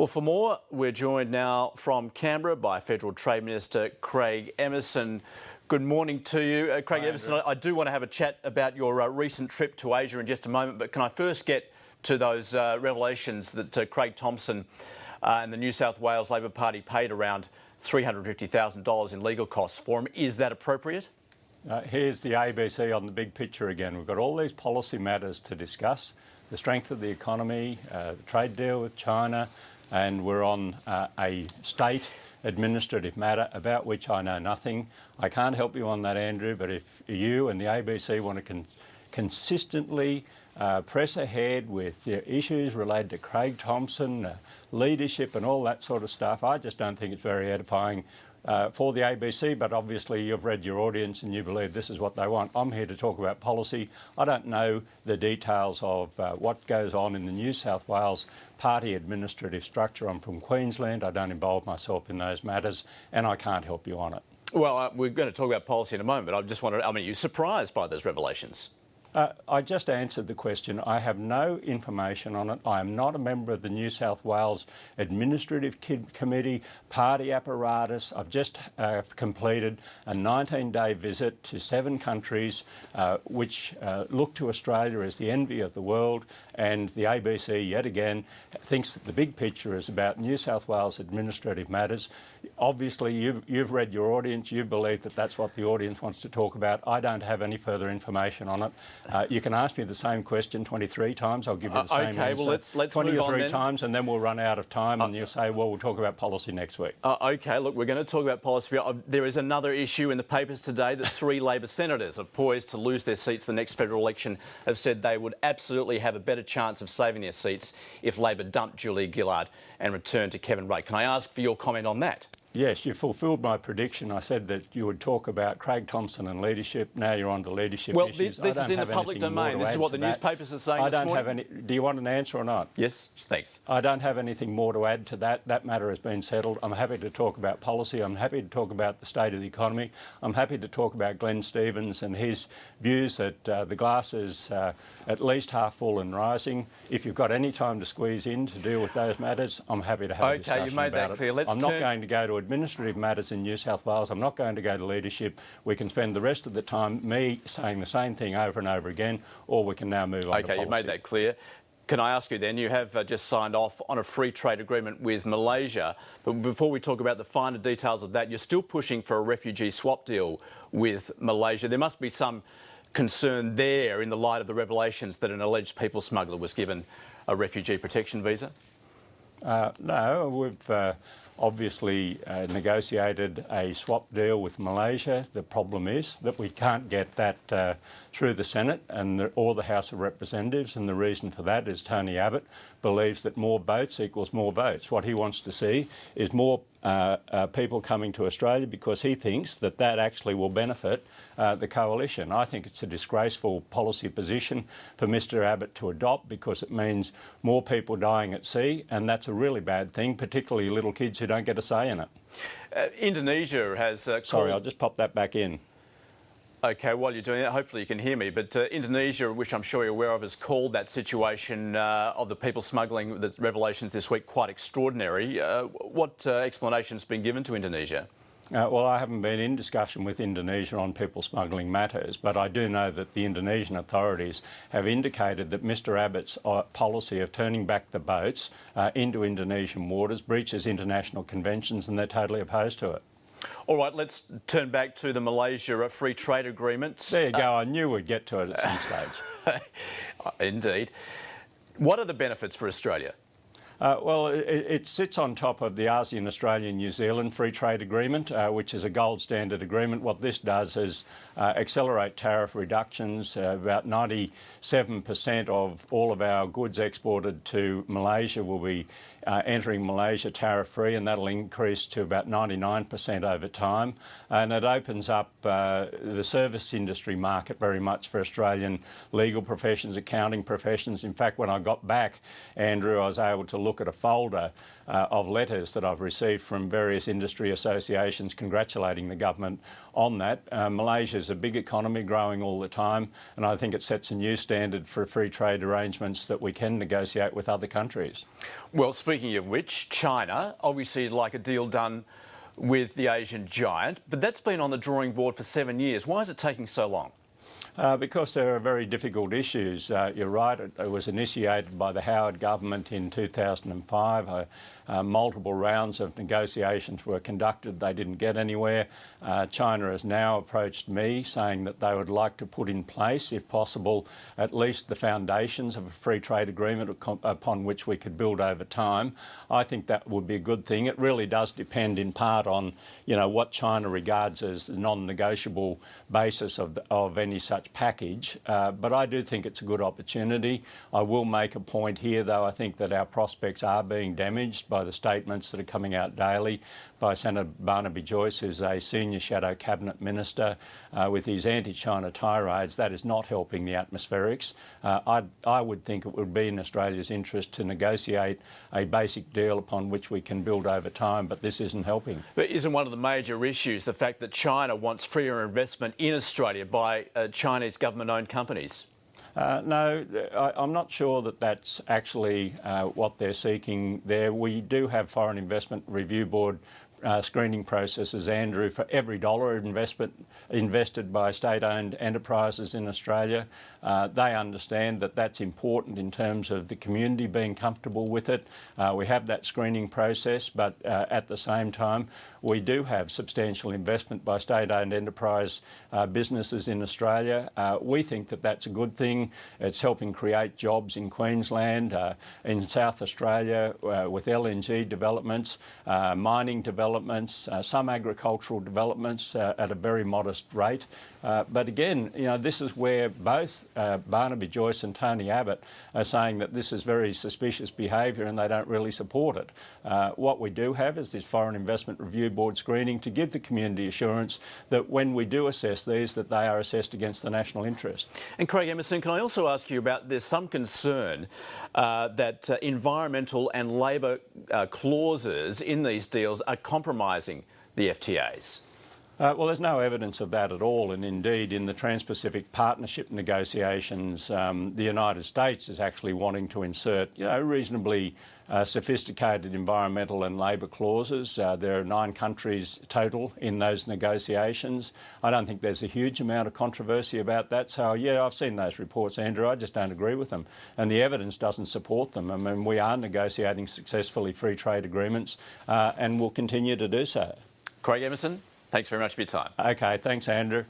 Well, for more, we're joined now from Canberra by Federal Trade Minister Craig Emmerson. Good morning to you. Craig Emmerson, I do want to have a chat about your recent trip to Asia in just a moment, but can I first get to those revelations that Craig Thomson and the New South Wales Labor Party paid around $350,000 in legal costs for him. Is that appropriate? Here's the ABC on the big picture again. We've got all these policy matters to discuss, the strength of the economy, the trade deal with China, and we're on a state administrative matter about which I know nothing. I can't help you on that, Andrew, but if you and the ABC want to consistently press ahead with issues related to Craig Thomson, leadership and all that sort of stuff, I just don't think it's very edifying for the ABC, but obviously you've read your audience and you believe this is what they want. I'm here to talk about policy. I don't know the details of what goes on in the New South Wales party administrative structure. I'm from Queensland. I don't involve myself in those matters and I can't help you on it. Well, we're going to talk about policy in a moment, but I just wanted, you're surprised by those revelations? I just answered the question. I have no information on it. I am not a member of the New South Wales Administrative Committee, party apparatus. I've just completed a 19-day visit to 7 countries which look to Australia as the envy of the world, and the ABC yet again thinks that the big picture is about New South Wales administrative matters. Obviously you've read your audience, you believe that that's what the audience wants to talk about. I don't have any further information on it. You can ask me the same question 23 times. I'll give you the same answer. Well, let's 23 times, and then we'll run out of time, and you'll say, well, we'll talk about policy next week. OK, look, we're going to talk about policy. There is another issue in the papers today that 3 Labor senators are poised to lose their seats the next federal election have said they would absolutely have a better chance of saving their seats if Labor dumped Julia Gillard and returned to Kevin Rudd. Can I ask for your comment on that? Yes, you fulfilled my prediction. I said that you would talk about Craig Thomson and leadership. Now you're on to leadership issues. Well, this is in the public domain. This is what the newspapers are saying this morning. Do you want an answer or not? Yes, thanks. I don't have anything more to add to that. That matter has been settled. I'm happy to talk about policy. I'm happy to talk about the state of the economy. I'm happy to talk about Glenn Stevens and his views that the glass is at least half full and rising. If you've got any time to squeeze in to deal with those matters, I'm happy to have a discussion about it. OK, you've made that clear. I'm not going to go to administrative matters in New South Wales. I'm not going to go to leadership. We can spend the rest of the time me saying the same thing over and over again, or we can now move on to policy. OK, you've made that clear. Can I ask you then, you have just signed off on a free trade agreement with Malaysia, but before we talk about the finer details of that, you're still pushing for a refugee swap deal with Malaysia. There must be some concern there in the light of the revelations that an alleged people smuggler was given a refugee protection visa? No, we've obviously negotiated a swap deal with Malaysia. The problem is that we can't get that through the Senate or the House of Representatives, and the reason for that is Tony Abbott believes that more votes equals more votes. What he wants to see is more people coming to Australia because he thinks that that actually will benefit the coalition. I think it's a disgraceful policy position for Mr Abbott to adopt because it means more people dying at sea, and that's a really bad thing, particularly little kids who don't get a say in it. Indonesia has... Sorry, I'll just pop that back in. OK, while you're doing that, hopefully you can hear me, but Indonesia, which I'm sure you're aware of, has called that situation of the people smuggling, the revelations this week, quite extraordinary. What explanation has been given to Indonesia? Well, I haven't been in discussion with Indonesia on people smuggling matters, but I do know that the Indonesian authorities have indicated that Mr Abbott's policy of turning back the boats into Indonesian waters breaches international conventions, and they're totally opposed to it. All right, let's turn back to the Malaysia free trade agreement. There you go. I knew we'd get to it at some stage. Indeed. What are the benefits for Australia? Well, it sits on top of the ASEAN, Australia, New Zealand Free Trade Agreement, which is a gold standard agreement. What this does is accelerate tariff reductions. About 97% of all of our goods exported to Malaysia will be entering Malaysia tariff-free, and that'll increase to about 99% over time. And it opens up the service industry market very much for Australian legal professions, accounting professions. In fact, when I got back, Andrew, I was able to look look at a folder of letters that I've received from various industry associations congratulating the government on that. Malaysia is a big economy growing all the time, and I think it sets a new standard for free trade arrangements that we can negotiate with other countries. Well, speaking of which, China, obviously like a deal done with the Asian giant, but that's been on the drawing board for 7 years. Why is it taking so long? Because there are very difficult issues. You're right, it was initiated by the Howard government in 2005. Multiple rounds of negotiations were conducted. They didn't get anywhere. China has now approached me saying that they would like to put in place, if possible, at least the foundations of a free trade agreement upon which we could build over time. I think that would be a good thing. It really does depend in part on, what China regards as the non-negotiable basis of any such package. But I do think it's a good opportunity. I will make a point here, though. I think that our prospects are being damaged by the statements that are coming out daily by Senator Barnaby Joyce, who's a senior shadow cabinet minister, with his anti-China tirades. That is not helping the atmospherics. I would think it would be in Australia's interest to negotiate a basic deal upon which we can build over time, but this isn't helping. But isn't one of the major issues the fact that China wants freer investment in Australia by Chinese government-owned companies? No, I'm not sure that that's actually what they're seeking there. We do have Foreign Investment Review Board screening processes, Andrew, for every dollar invested by state-owned enterprises in Australia. They understand that that's important in terms of the community being comfortable with it. We have that screening process, but at the same time, we do have substantial investment by state-owned enterprise businesses in Australia. We think that that's a good thing. It's helping create jobs in Queensland, in South Australia, with LNG developments, mining developments, some agricultural developments at a very modest rate. But again, this is where both Barnaby Joyce and Tony Abbott are saying that this is very suspicious behaviour and they don't really support it. What we do have is this Foreign Investment Review Board screening to give the community assurance that when we do assess these, that they are assessed against the national interest. And Craig Emmerson, can I also ask you about, there's some concern that environmental and labour clauses in these deals are compromising the FTAs? Well, there's no evidence of that at all, and indeed in the Trans-Pacific Partnership negotiations, the United States is actually wanting to insert, reasonably sophisticated environmental and labour clauses. There are 9 countries total in those negotiations. I don't think there's a huge amount of controversy about that. So, yeah, I've seen those reports, Andrew. I just don't agree with them. And the evidence doesn't support them. I mean, we are negotiating successfully free trade agreements and will continue to do so. Craig Emmerson, thanks very much for your time. Okay, thanks, Andrew.